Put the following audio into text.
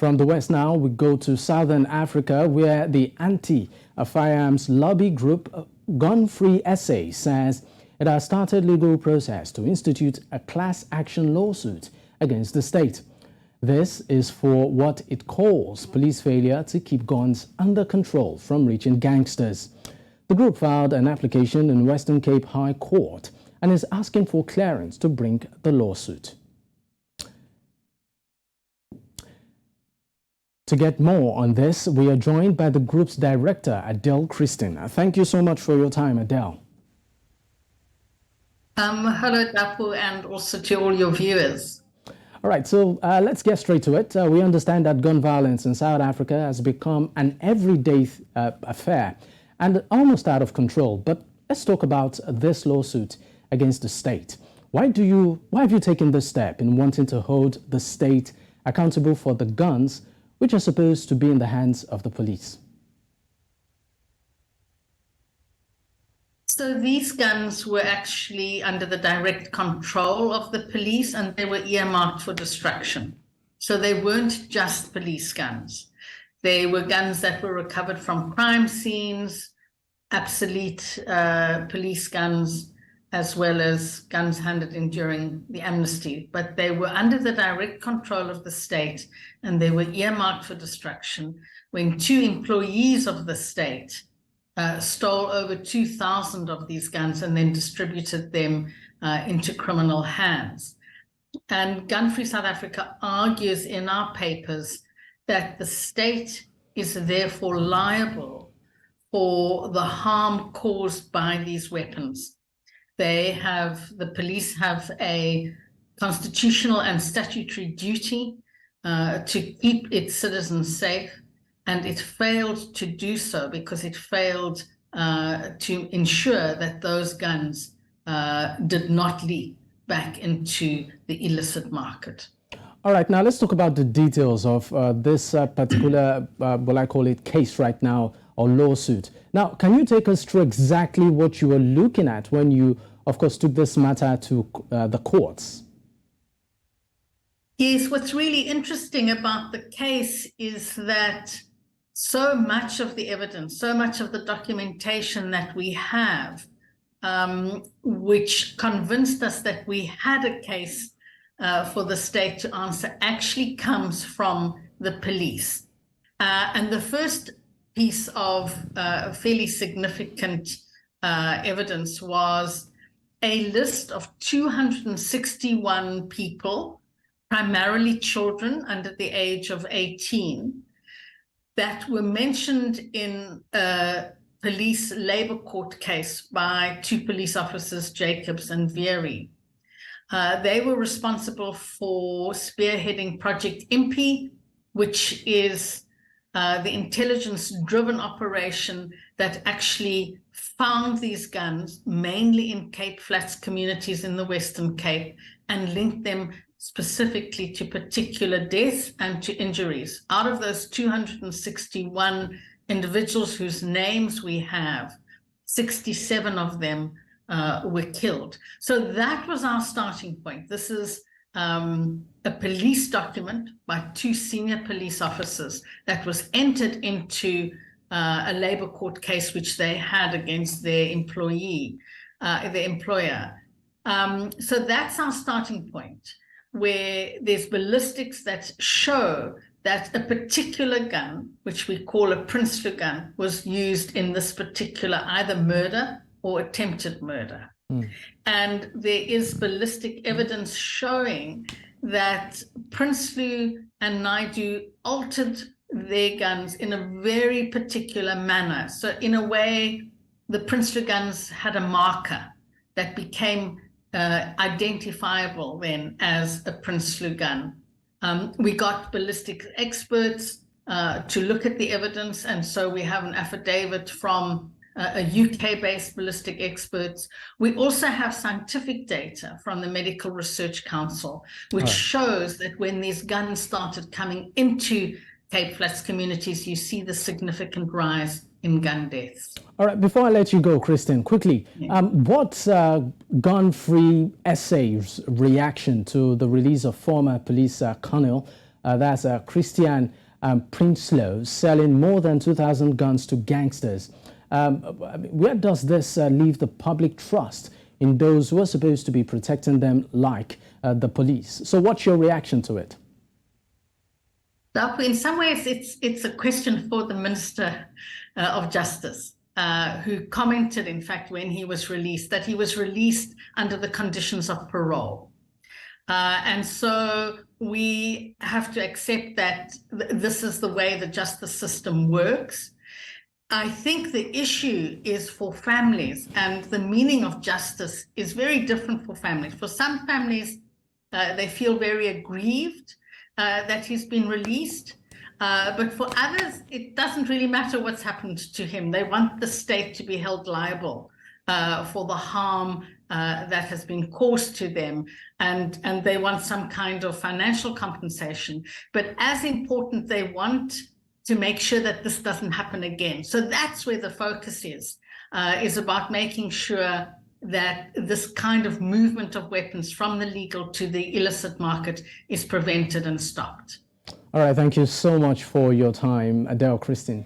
From the West now, we go to Southern Africa, where the anti-firearms lobby group Gun Free SA says it has started legal process to institute a class action lawsuit against the state. This is for what it calls police failure to keep guns under control from reaching gangsters. The group filed an application in Western Cape High Court and is asking for clearance to bring the lawsuit. To get more on this, we are joined by the group's director, Adele Kirsten. Thank you so much for your time, Adele. Hello, Dapo, and also to all your viewers. All right, so let's get straight to it. We understand that gun violence in South Africa has become an everyday affair and almost out of control. But let's talk about this lawsuit against the state. Why have you taken this step in wanting to hold the state accountable for the guns which are supposed to be in the hands of the police? So these guns were actually under the direct control of the police, and they were earmarked for destruction. So they weren't just police guns. They were guns that were recovered from crime scenes, obsolete police guns, as well as guns handed in during the amnesty. But they were under the direct control of the state, and they were earmarked for destruction when two employees of the state stole over 2,000 of these guns and then distributed them into criminal hands. And Gun Free South Africa argues in our papers that the state is therefore liable for the harm caused by these weapons. The police have a constitutional and statutory duty to keep its citizens safe, and it failed to do so because it failed to ensure that those guns did not leak back into the illicit market. All right, now let's talk about the details of this particular, what I call it, case right now, or lawsuit. Now, can you take us through exactly what you were looking at when you, of course, took this matter to the courts? Yes, what's really interesting about the case is that so much of the evidence, so much of the documentation that we have, which convinced us that we had a case for the state to answer, actually comes from the police. And the first piece of fairly significant evidence was a list of 261 people, primarily children under the age of 18, that were mentioned in a police labor court case by two police officers, Jacobs and Veery. They were responsible for spearheading Project Impi, which is the intelligence-driven operation that actually found these guns, mainly in Cape Flats communities in the Western Cape, and linked them specifically to particular deaths and to injuries. Out of those 261 individuals whose names we have, 67 of them were killed. So that was our starting point. This is a police document by two senior police officers that was entered into a labor court case which they had against their employer. So that's our starting point, where there's ballistics that show that a particular gun, which we call a Prinsloo gun, was used in this particular either murder or attempted murder. And there is ballistic evidence showing that Prinsloo and Naidu altered their guns in a very particular manner. So in a way, the Prinsloo guns had a marker that became identifiable then as a Prinsloo gun. We got ballistic experts to look at the evidence, and so we have an affidavit from a UK-based ballistic experts. We also have scientific data from the Medical Research Council, which shows that when these guns started coming into Cape Flats communities, you see the significant rise in gun deaths. All right, before I let you go, Kirsten, quickly, what's Gun Free SA's reaction to the release of former police colonel That's Christian Prinsloo, selling more than 2,000 guns to gangsters. Where does this leave the public trust in those who are supposed to be protecting them, like the police? So what's your reaction to it? Dapo, in some ways, it's a question for the Minister of Justice, who commented, in fact, when he was released, that he was released under the conditions of parole. And so we have to accept that this is the way the justice system works. I think the issue is for families, and the meaning of justice is very different for families. For some families, they feel very aggrieved that he's been released. But for others, it doesn't really matter what's happened to him. They want the state to be held liable for the harm that has been caused to them, and they want some kind of financial compensation. But as important, they want to make sure that this doesn't happen again. So that's where the focus is about making sure that this kind of movement of weapons from the legal to the illicit market is prevented and stopped. All right, thank you so much for your time, Adele, Kirsten.